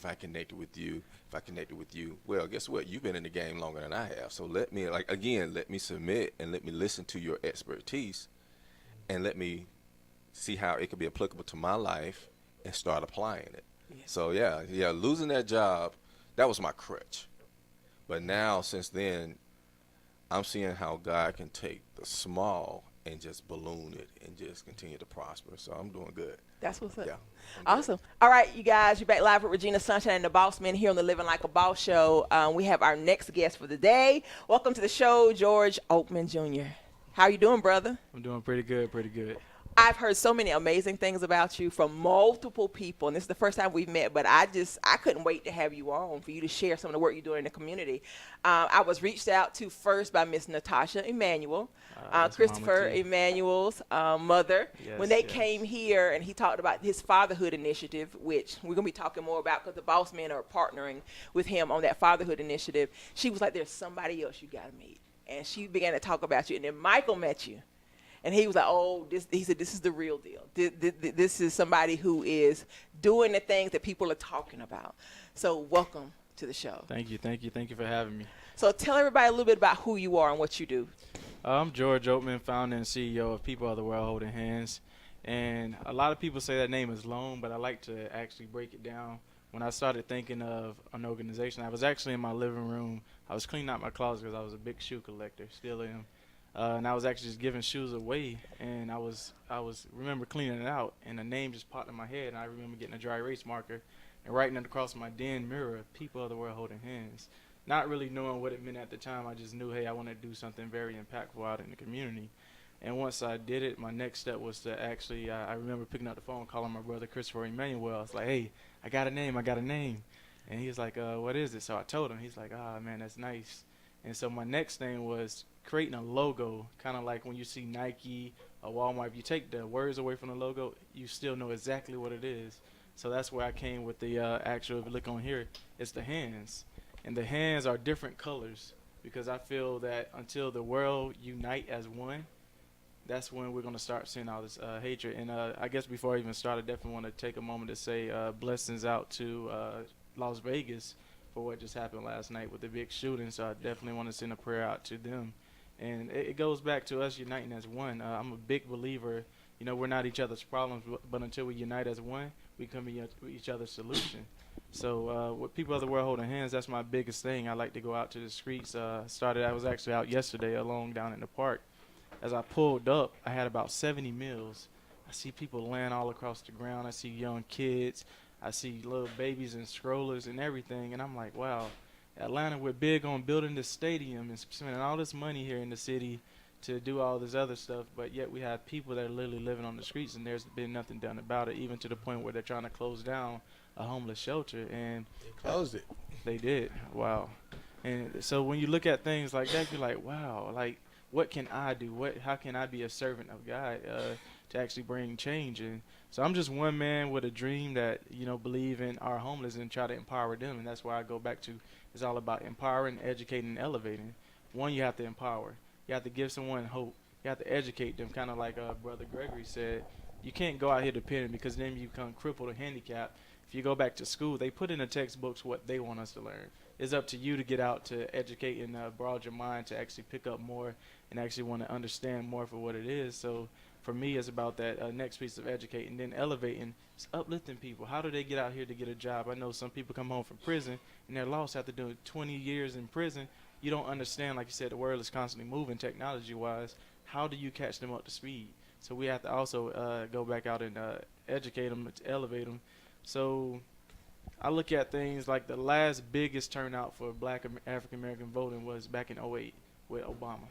well, guess what? You've been in the game longer than I have. So let me submit and let me listen to your expertise and let me see how it could be applicable to my life and start applying it. So losing that job, that was my crutch. But now, since then, I'm seeing how God can take the small and just balloon it and just continue to prosper. So I'm doing good. That's what's up. Yeah. Awesome. All right, you guys, you're back live with Regina Sunshine and the Boss Men here on the Living Like a Boss show. We have our next guest for the day. Welcome to the show, George Oakman Jr. How you doing, brother? I'm doing pretty good, pretty good. I've heard so many amazing things about you from multiple people, and this is the first time we've met, but I couldn't wait to have you on for you to share some of the work you're doing in the community. I was reached out to first by Miss Natasha Emanuel, Christopher Emanuel's mother, when they came here, and he talked about his fatherhood initiative, which we're going to be talking more about because the Boss Men are partnering with him on that fatherhood initiative. She was like, there's somebody else you got to meet, and she began to talk about you, and then Michael met you. And he was like, he said, this is the real deal. This is somebody who is doing the things that people are talking about. So welcome to the show. Thank you for having me. So tell everybody a little bit about who you are and what you do. I'm George Oakman, founder and CEO of People of the World Holding Hands. And a lot of people say that name is long, but I like to actually break it down. When I started thinking of an organization, I was actually in my living room. I was cleaning out my closet because I was a big shoe collector, still am. And I was actually just giving shoes away, and I was remember cleaning it out, and a name just popped in my head, and I remember getting a dry erase marker and writing it across my den mirror, People of the World Holding Hands. Not really knowing what it meant at the time, I just knew, hey, I want to do something very impactful out in the community. And once I did it, my next step was to actually, I remember picking up the phone, calling my brother Christopher Emanuel. I was like, hey, I got a name. And he was like, what is it? So I told him. He's like, man, that's nice. And so my next thing was creating a logo, kind of like when you see Nike or Walmart. If you take the words away from the logo, you still know exactly what it is. So that's where I came with the actual, if you look on here, it's the hands. And the hands are different colors because I feel that until the world unite as one, that's when we're going to start seeing all this hatred. And I guess before I even start, I definitely want to take a moment to say blessings out to Las Vegas for what just happened last night with the big shooting. So I definitely want to send a prayer out to them. And it goes back to us uniting as one. I'm a big believer, we're not each other's problems, but until we unite as one, we come to each other's solution. So with people of the world holding hands, that's my biggest thing. I like to go out to the streets. I was actually out yesterday alone down in the park. As I pulled up, I had about 70 meals. I see people laying all across the ground. I see young kids. I see little babies and strollers and everything. And I'm like, wow, Atlanta, we're big on building this stadium and spending all this money here in the city to do all this other stuff. But yet we have people that are literally living on the streets, and there's been nothing done about it, even to the point where they're trying to close down a homeless shelter. And They closed it. they did. Wow. And so when you look at things like that, you're like, wow, like, what can I do? How can I be a servant of God to actually bring change? And so I'm just one man with a dream that, believe in our homeless and try to empower them. And that's why I go back to, it's all about empowering, educating, and elevating. One, you have to empower. You have to give someone hope. You have to educate them, kind of like Brother Gregory said. You can't go out here dependent, because then you become crippled or handicapped. If you go back to school, they put in the textbooks what they want us to learn. It's up to you to get out to educate and broaden your mind to actually pick up more and actually want to understand more for what it is. So for me, it's about that next piece of educating, then elevating, it's uplifting people. How do they get out here to get a job? I know some people come home from prison and they're lost after doing 20 years in prison. You don't understand, like you said, the world is constantly moving technology-wise. How do you catch them up to speed? So we have to also go back out and educate them, elevate them. So I look at things like the last biggest turnout for Black African-American voting was back in '08 with Obama.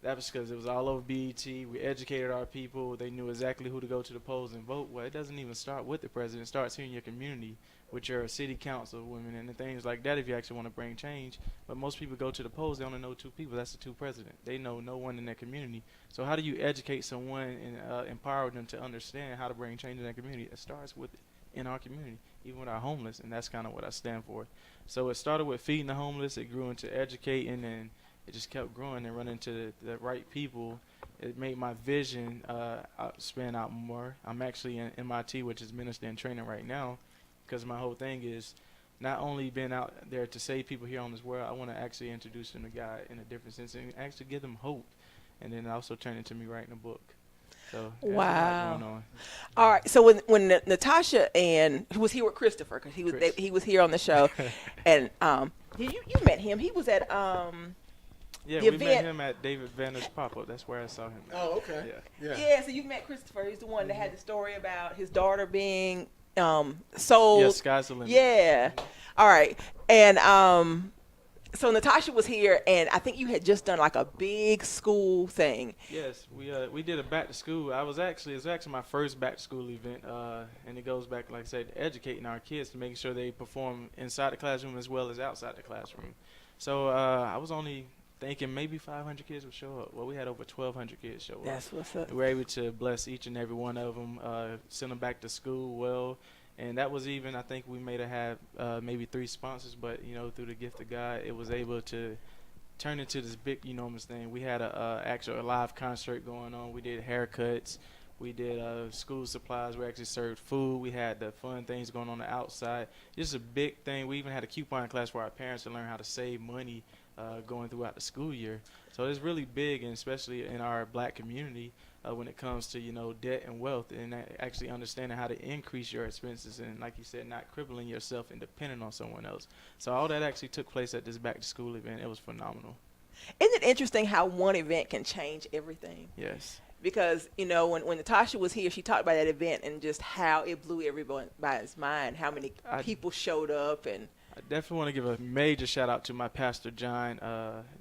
That was because it was all over BET. We educated our people. They knew exactly who to go to the polls and vote. Well, it doesn't even start with the president. It starts here in your community with your city council women and things like that if you actually want to bring change. But most people go to the polls, they only know two people. That's the two presidents. They know no one in their community. So how do you educate someone and empower them to understand how to bring change in their community? It starts with in our community, even with our homeless, and that's kind of what I stand for. So it started with feeding the homeless. It grew into educating, and it just kept growing and running to the right people. It made my vision span out more. I'm actually in MIT, which is minister in training right now, because my whole thing is not only being out there to save people here on this world, I want to actually introduce them to God in a different sense and actually give them hope, and then also turn it to me writing a book. So wow. going on. All right. So when Natasha and who was here with Christopher, because he was here on the show, and you met him. He was at Yeah, the we event. met him at David Vanner's pop-up. That's where I saw him. Oh, okay. Yeah. Yeah. So you met Christopher. He's the one that had the story about his daughter being sold. Yeah, sky's the limit. Yeah. All right. And so Natasha was here, and I think you had just done like a big school thing. Yes, we did a back to school. It was actually my first back to school event, and it goes back, like I said, to educating our kids to make sure they perform inside the classroom as well as outside the classroom. So I was only thinking maybe 500 kids would show up. Well, we had over 1,200 kids show up. That's what's up. We were able to bless each and every one of them, send them back to school well. And that was even, I think we may have had maybe 3 sponsors, but, through the gift of God, it was able to turn into this big, enormous thing. We had a live concert going on. We did haircuts. We did school supplies. We actually served food. We had the fun things going on the outside. Just a big thing. We even had a coupon class for our parents to learn how to save money going throughout the school year. So it's really big, and especially in our Black community, when it comes to debt and wealth, and actually understanding how to increase your expenses, and like you said, not crippling yourself and depending on someone else. So all that actually took place at this back to school event. It was phenomenal. Isn't it interesting how one event can change everything? Yes. Because when Natasha was here, she talked about that event and just how it blew everybody's mind, how many people showed up. And I definitely want to give a major shout out to my pastor, John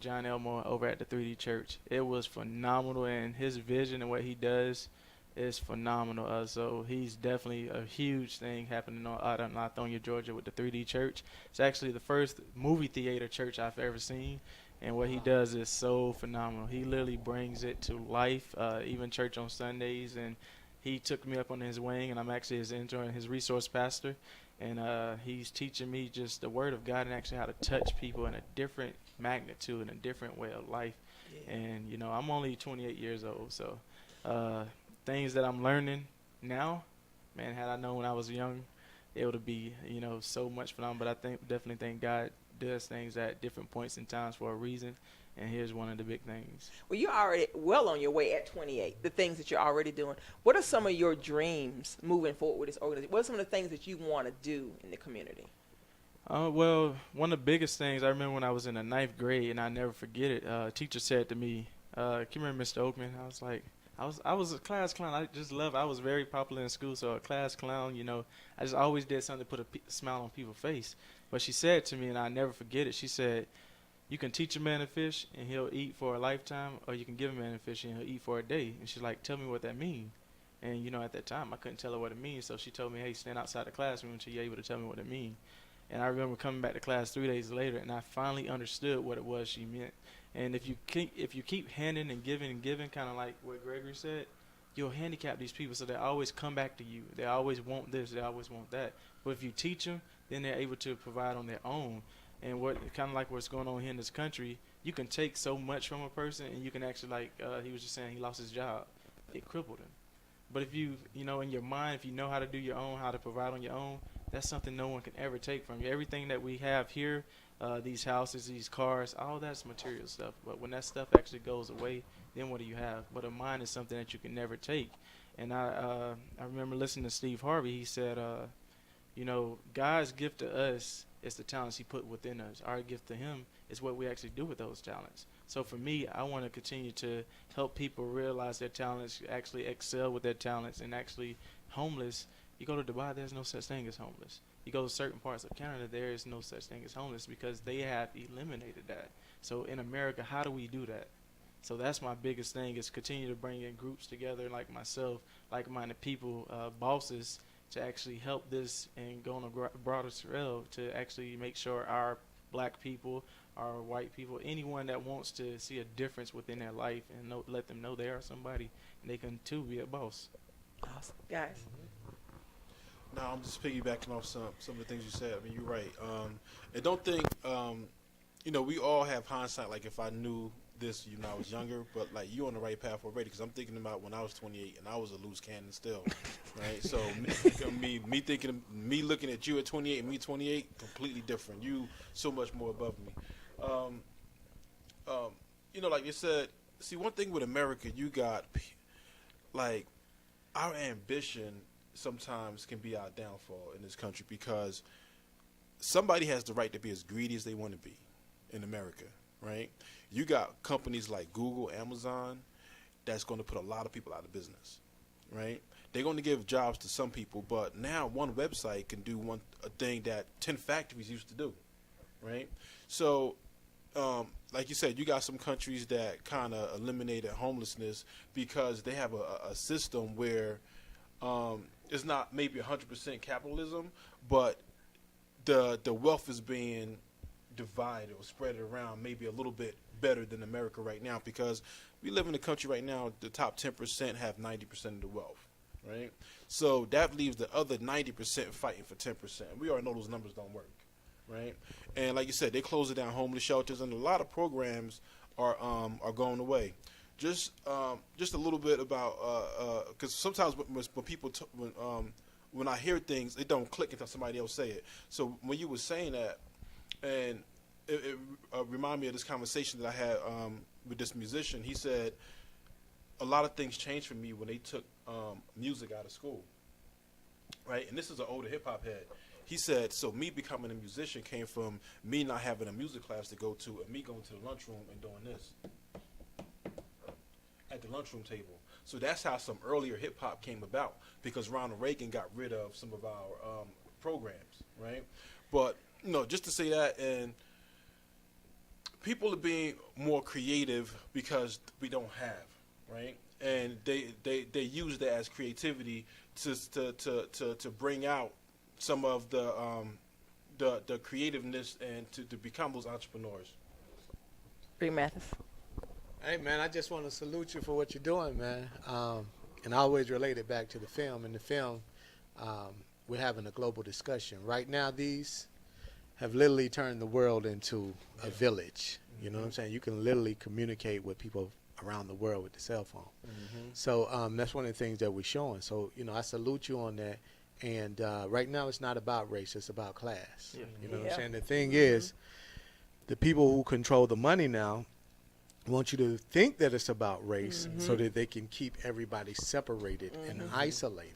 Elmore, over at the 3D Church. It was phenomenal, and his vision and what he does is phenomenal. So he's definitely a huge thing happening out in Lithonia, Georgia with the 3D Church. It's actually the first movie theater church I've ever seen, and what he does is so phenomenal. He literally brings it to life, even church on Sundays, and he took me up on his wing, and I'm actually his resource pastor. And he's teaching me just the word of God and actually how to touch people in a different magnitude and a different way of life. Yeah. And, I'm only 28 years old. So things that I'm learning now, man, had I known when I was young, able to be, so much phenomenal. But I definitely think God does things at different points in times for a reason. And here's one of the big things. Well, you're already well on your way at 28, the things that you're already doing. What are some of your dreams moving forward with this organization? What are some of the things that you want to do in the community? Well, one of the biggest things, I remember when I was in the 9th grade, and I never forget it, a teacher said to me, can you remember Mr. Oakman? I was like, I was a class clown. I was very popular in school, so a class clown, I just always did something to put a smile on people's face. But she said to me, and I never forget it, she said, you can teach a man to fish and he'll eat for a lifetime, or you can give a man a fish and he'll eat for a day. And she's like, tell me what that means. And, at that time, I couldn't tell her what it means. So she told me, hey, stand outside the classroom until you're able to tell me what it means. And I remember coming back to class 3 days later, and I finally understood what it was she meant. And if you keep handing and giving, kind of like what Gregory said, you'll handicap these people so they always come back to you. They always want this. They always want that. But if you teach them, then they're able to provide on their own. And what kind of like what's going on here in this country, you can take so much from a person, and you can actually, like he was just saying, he lost his job. It crippled him. But if you, in your mind, if you know how to do your own, how to provide on your own, that's something no one can ever take from you. Everything that we have here, these houses, these cars, all that's material stuff. But when that stuff actually goes away, then what do you have? But a mind is something that you can never take. And I remember listening to Steve Harvey. He said, God's gift to us is the talents he put within us. Our gift to him is what we actually do with those talents. So for me, I want to continue to help people realize their talents, actually excel with their talents, and actually homeless. You go to Dubai, there's no such thing as homeless. You go to certain parts of Canada, there is no such thing as homeless because they have eliminated that. So in America, how do we do that? So that's my biggest thing is continue to bring in groups together like myself, like-minded people, bosses, to actually help this and go on a broader scale to actually make sure our black people, our white people, anyone that wants to see a difference within their life and let them know they are somebody and they can too be a boss. Awesome. Guys. No, I'm just piggybacking off some of the things you said. I mean, you're right. And don't think, we all have hindsight. Like if I knew this, I was younger, but like you're on the right path already. Because I'm thinking about when I was 28 and I was a loose cannon still, right? So me looking at you at 28 and me 28, completely different. You so much more above me. Like you said, see one thing with America, you got like our ambition sometimes can be our downfall in this country because somebody has the right to be as greedy as they want to be in America, right? You got companies like Google, Amazon, that's going to put a lot of people out of business, right? They're going to give jobs to some people, but now one website can do a thing that 10 factories used to do, right? So, like you said, you got some countries that kind of eliminated homelessness because they have a system where it's not maybe 100% capitalism, but the wealth is being divided or spread around maybe a little bit better than America right now because we live in a country right now, the top 10% have 90% of the wealth, right? So that leaves the other 90% fighting for 10%. We already know those numbers don't work, right? And like you said, they closing down homeless shelters and a lot of programs are going away. Just a little bit about because sometimes when people when I hear things, it don't click until somebody else say it. So when you were saying that, and it reminded me of this conversation that I had with this musician. He said a lot of things changed for me when they took music out of school, right? And this is an older hip hop head. He said, so me becoming a musician came from me not having a music class to go to and me going to the lunchroom and doing this at the lunchroom table. So that's how some earlier hip hop came about because Ronald Reagan got rid of some of our programs, right? But just to say that, and people are being more creative because we don't have, right? And they use that as creativity to bring out some of the creativeness and to become those entrepreneurs. Ric Mathis. Hey, man, I just want to salute you for what you're doing, man. And I always relate it back to the film. In the film, we're having a global discussion. Right now, these have literally turned the world into a village. You know what I'm saying? You can literally communicate with people around the world with the cell phone. So that's one of the things that we're showing. So, I salute you on that. And right now it's not about race, it's about class. Yeah. You know what Yeah. I'm saying? The thing is, the people who control the money now want you to think that it's about race so that they can keep everybody separated and isolated.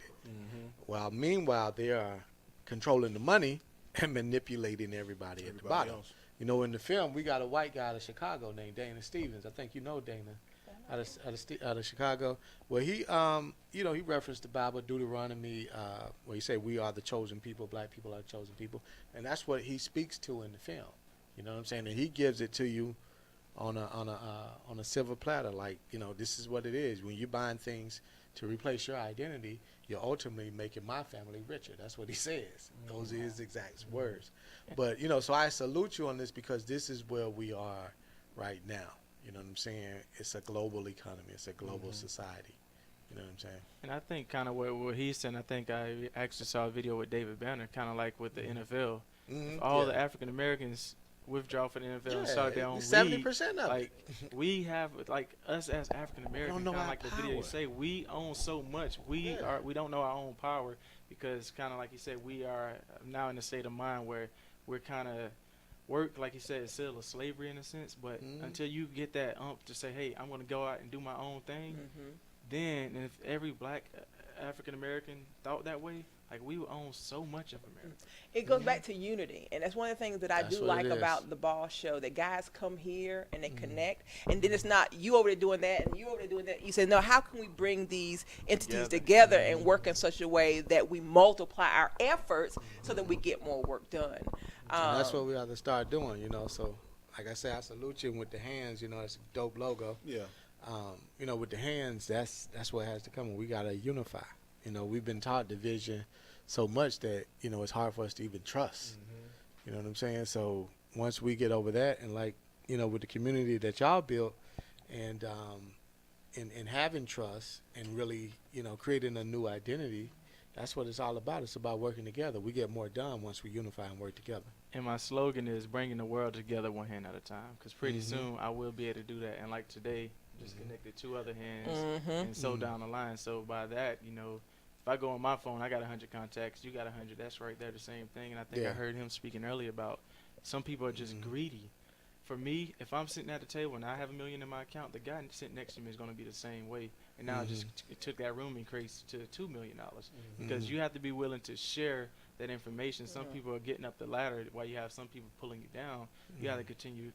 While meanwhile, they are controlling the money and manipulating everybody at the bottom. else. You know, in the film, we got a white guy out of Chicago named Dana Stevens. I think you know Dana, out of Chicago. Well, he, you know, he referenced the Bible, Deuteronomy, where he said, "We are the chosen people. Black people are the chosen people," and that's what he speaks to in the film. You know what I'm saying? And he gives it to you on a silver platter, like, you know, this is what it is. When you're buying things to replace your identity, you're ultimately making my family richer. That's what he says. Those are his exact words. But, you know, so I salute you on this because this is where we are right now. You know what I'm saying? It's a global economy. It's a global society. You know what I'm saying? And I think kind of what he's saying, I think I actually saw a video with David Banner, kind of like with the NFL. If all the African Americans withdraw for the NFL and start their own 70% league, of like it. we have, like us as African Americans, know kind of our like the video you power. say, we own so much. We don't know our own power because kind of like you said, we are now in a state of mind where we're kind of work, like you said, it's still a slavery in a sense. But until you get that to say, hey, I'm going to go out and do my own thing, then if every black African American thought that way, like we would own so much of America. It goes back to unity, and that's one of the things that I That's do what like it is. about the B.O.S. show. That guys come here and they connect, and then it's not you over there doing that and you over there doing that. You say, no, how can we bring these entities together and work in such a way that we multiply our efforts so that we get more work done? And that's what we have to start doing, you know. So, like I said, I salute you with the hands. You know, it's a dope logo. Yeah. You know, with the hands, that's what has to come. We gotta unify. You know, we've been taught division so much that, you know, it's hard for us to even trust. You know what I'm saying? So once we get over that, and like, you know, with the community that y'all built, and having trust and really, you know, creating a new identity, that's what it's all about. It's about working together. We get more done once we unify and work together. And my slogan is bringing the world together one hand at a time, because pretty soon I will be able to do that. And like today, just connected two other hands and so down the line. So by that, you know, if I go on my phone, I got 100 contacts, you got 100. That's right there, the same thing. And I think I heard him speaking earlier about some people are just greedy. For me, if I'm sitting at the table and I have $1 million in my account, the guy sitting next to me is going to be the same way. And now it just took that room increase to $2 million because you have to be willing to share that information. Some people are getting up the ladder while you have some people pulling you down. You got to continue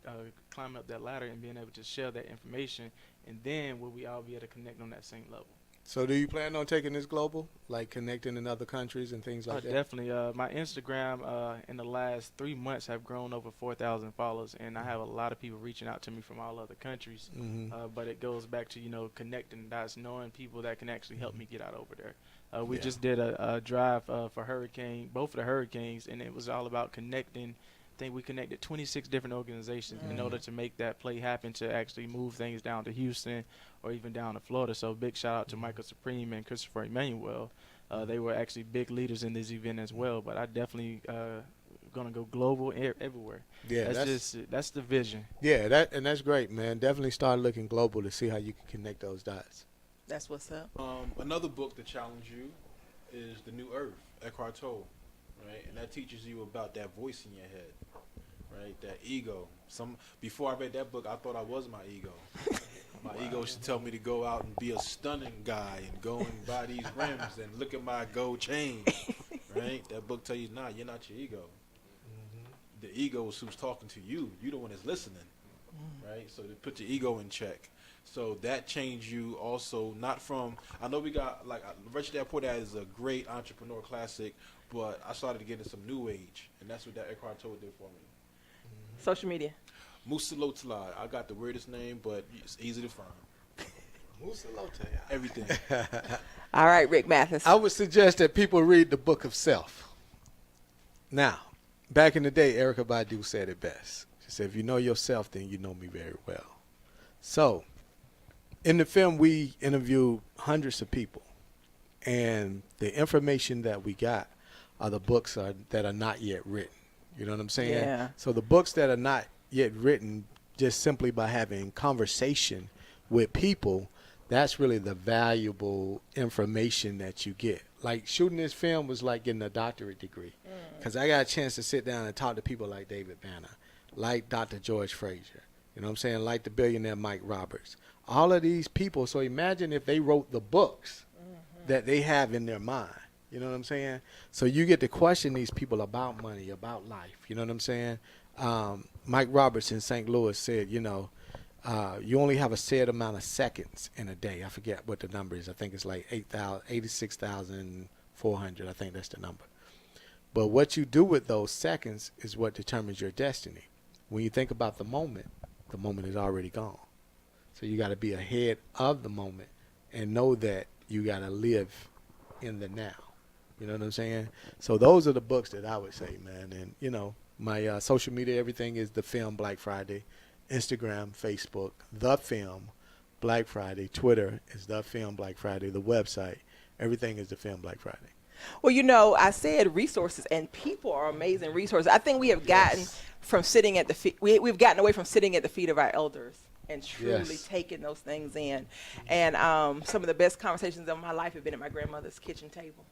climbing up that ladder and being able to share that information, and then will we all be able to connect on that same level. So do you plan on taking this global, like connecting in other countries and things like that? Definitely. My Instagram in the last 3 months have grown over 4,000 followers, and I have a lot of people reaching out to me from all other countries. But it goes back to, you know, connecting dots, knowing people that can actually help me get out over there. We just did a drive for both of the hurricanes, and it was all about connecting. I think we connected 26 different organizations in order to make that play happen, to actually move things down to Houston or even down to Florida. So big shout out to Michael Supreme and Christopher Emmanuel. They were actually big leaders in this event as well. But I definitely gonna go global everywhere. Yeah, that's the vision. Yeah, that's great, man. Definitely start looking global to see how you can connect those dots. That's what's up. Another book to challenge you is The New Earth, Eckhart Tolle, right? And that teaches you about that voice in your head, right? That ego. Before I read that book, I thought I was my ego. My ego should tell me to go out and be a stunning guy and go and buy these rims and look at my gold chain, right? That book tell you, nah, you're not your ego. The ego is who's talking to you. You're the one that's listening, right? So to put your ego in check. So that changed you also, not from, I know we got, like, Rich Dad Poor Dad is a great entrepreneur classic, but I started to get into some new age, and that's what that Eckhart Tolle did for me. Social media. Musah Lotallah. I got the weirdest name, but it's easy to find. Musah Lotallah. Everything. All right, Ric Mathis. I would suggest that people read the Book of Self. Now, back in the day, Erykah Badu said it best. She said, if you know yourself, then you know me very well. So, in the film, we interviewed hundreds of people. And the information that we got are the books that are not yet written. You know what I'm saying? Yeah. So the books that are not yet written, just simply by having conversation with people that's really the valuable information that you get. Like shooting this film was like getting a doctorate degree, because I got a chance to sit down and talk to people like David Banner, like Dr. George Frazier, you know what I'm saying, like the billionaire Mike Roberts. All of these people, so imagine if they wrote the books that they have in their mind, you know what I'm saying? So you get to question these people about money, about life, you know what I'm saying? Mike Roberts in St. Louis said, you know, you only have a set amount of seconds in a day. I forget what the number is. I think it's like 86,400. I think that's the number. But what you do with those seconds is what determines your destiny. When you think about the moment is already gone. So you got to be ahead of the moment and know that you got to live in the now. You know what I'm saying? So those are the books that I would say, man. And, you know, my social media, everything is The Film Black Friday. Instagram, Facebook, The Film Black Friday. Twitter is The Film Black Friday. The website, everything is The Film Black Friday. Well, you know, I said resources, and people are amazing resources. I think we have gotten from sitting at the feet. We've gotten away from sitting at the feet of our elders and truly taking those things in. And some of the best conversations of my life have been at my grandmother's kitchen table.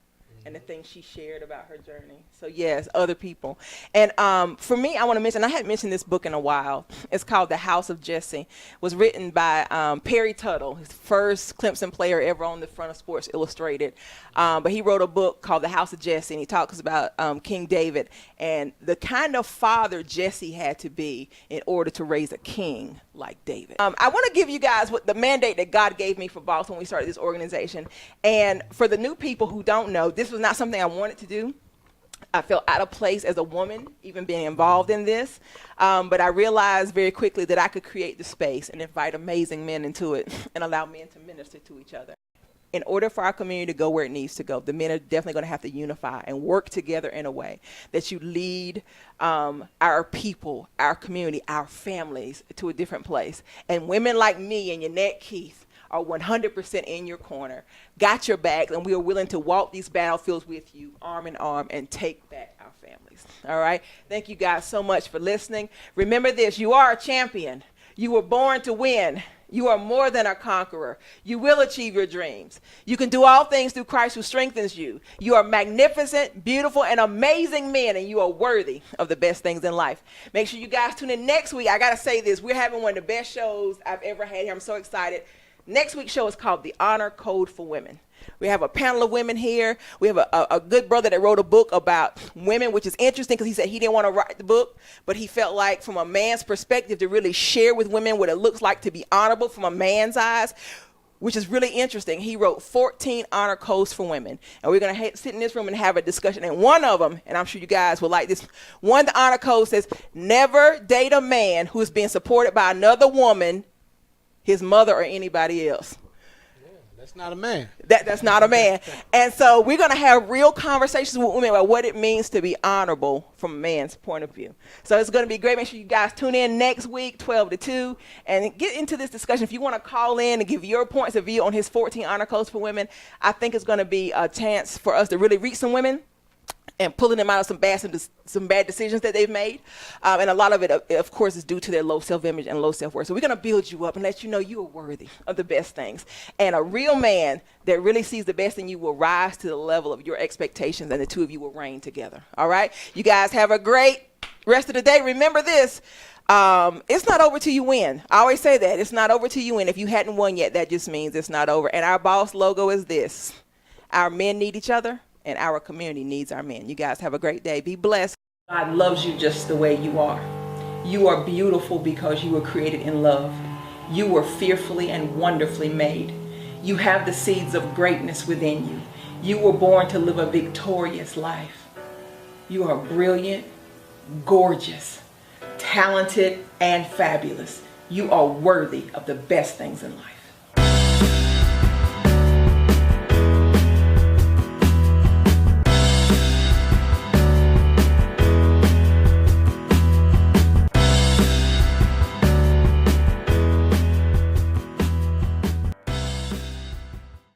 And the things she shared about her journey. So yes, other people. And for me, I want to mention, I hadn't mentioned this book in a while. It's called The House of Jesse. It was written by Perry Tuttle, his first Clemson player ever on the front of Sports Illustrated. But he wrote a book called The House of Jesse, and he talks about King David and the kind of father Jesse had to be in order to raise a king like David. I want to give you guys what the mandate that God gave me for B.O.S. when we started this organization. And for the new people who don't know, this was not something I wanted to do. I felt out of place as a woman, even being involved in this. But I realized very quickly that I could create the space and invite amazing men into it and allow men to minister to each other. In order for our community to go where it needs to go, the men are definitely going to have to unify and work together in a way that you lead our people, our community, our families to a different place. And women like me and Yannette Keith are 100% in your corner, got your back, and we are willing to walk these battlefields with you, arm in arm, and take back our families. All right? Thank you guys so much for listening. Remember this, you are a champion. You were born to win. You are more than a conqueror. You will achieve your dreams. You can do all things through Christ who strengthens you. You are magnificent, beautiful, and amazing men, and you are worthy of the best things in life. Make sure you guys tune in next week. I got to say this. We're having one of the best shows I've ever had here. I'm so excited. Next week's show is called The Honor Code for Women. We have a panel of women here. We have a good brother that wrote a book about women, which is interesting because he said he didn't want to write the book, but he felt like from a man's perspective to really share with women what it looks like to be honorable from a man's eyes, which is really interesting. He wrote 14 honor codes for women. And we're going to sit in this room and have a discussion. And one of them, and I'm sure you guys will like this, one of the honor codes says, never date a man who is being supported by another woman, his mother, or anybody else. That's not a man. That's not a man. And so we're going to have real conversations with women about what it means to be honorable from a man's point of view. So it's going to be great. Make sure you guys tune in next week, 12 to 2, and get into this discussion. If you want to call in and give your points of view on his 14 honor codes for women, I think it's going to be a chance for us to really reach some women and pulling them out of some bad decisions that they've made. And a lot of it, of course, is due to their low self-image and low self-worth. So we're going to build you up and let you know you are worthy of the best things. And a real man that really sees the best in you will rise to the level of your expectations, and the two of you will reign together. All right? You guys have a great rest of the day. Remember this. It's not over till you win. I always say that. It's not over till you win. If you hadn't won yet, that just means it's not over. And our B.O.S. logo is this. Our men need each other, and our community needs our men. You guys have a great day. Be blessed. God loves you just the way you are. You are beautiful because you were created in love. You were fearfully and wonderfully made. You have the seeds of greatness within you. You were born to live a victorious life. You are brilliant, gorgeous, talented, and fabulous. You are worthy of the best things in life.